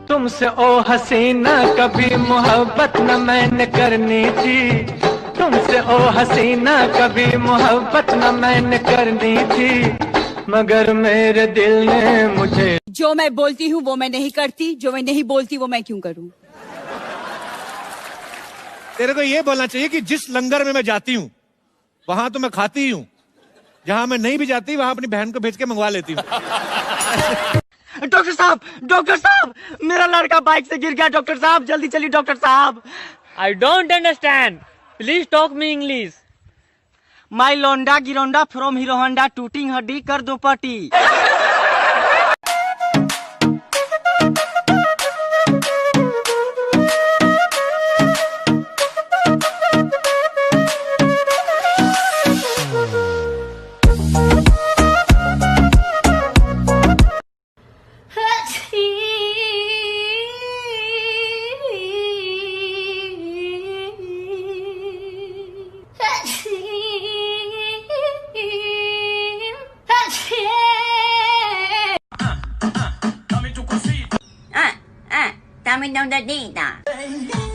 तुमसे ओ हसीना कभी मोहब्बत न मैंने करनी थी, तुमसे ओ हसीना कभी मोहब्बत न मैंने करनी थी, मगर मेरे दिल ने मुझे। जो मैं बोलती हूँ वो मैं नहीं करती, जो मैं नहीं बोलती वो मैं क्यों करूँ। तेरे को ये बोलना चाहिए कि जिस लंगर में मैं जाती हूँ वहां तो मैं खाती ही हूँ, जहां मैं नहीं भी जाती वहां अपनी बहन को भेज के मंगवा लेती हूँ। डॉक्टर साहब, मेरा लड़का बाइक से गिर गया। डॉक्टर साहब जल्दी चलिए डॉक्टर साहब। I don't understand. Please talk me English. My लोंडा गिरोंडा फ्रॉम हीरो होंडा, टूटिंग हड्डी कर दो पटी। Dame una dadita.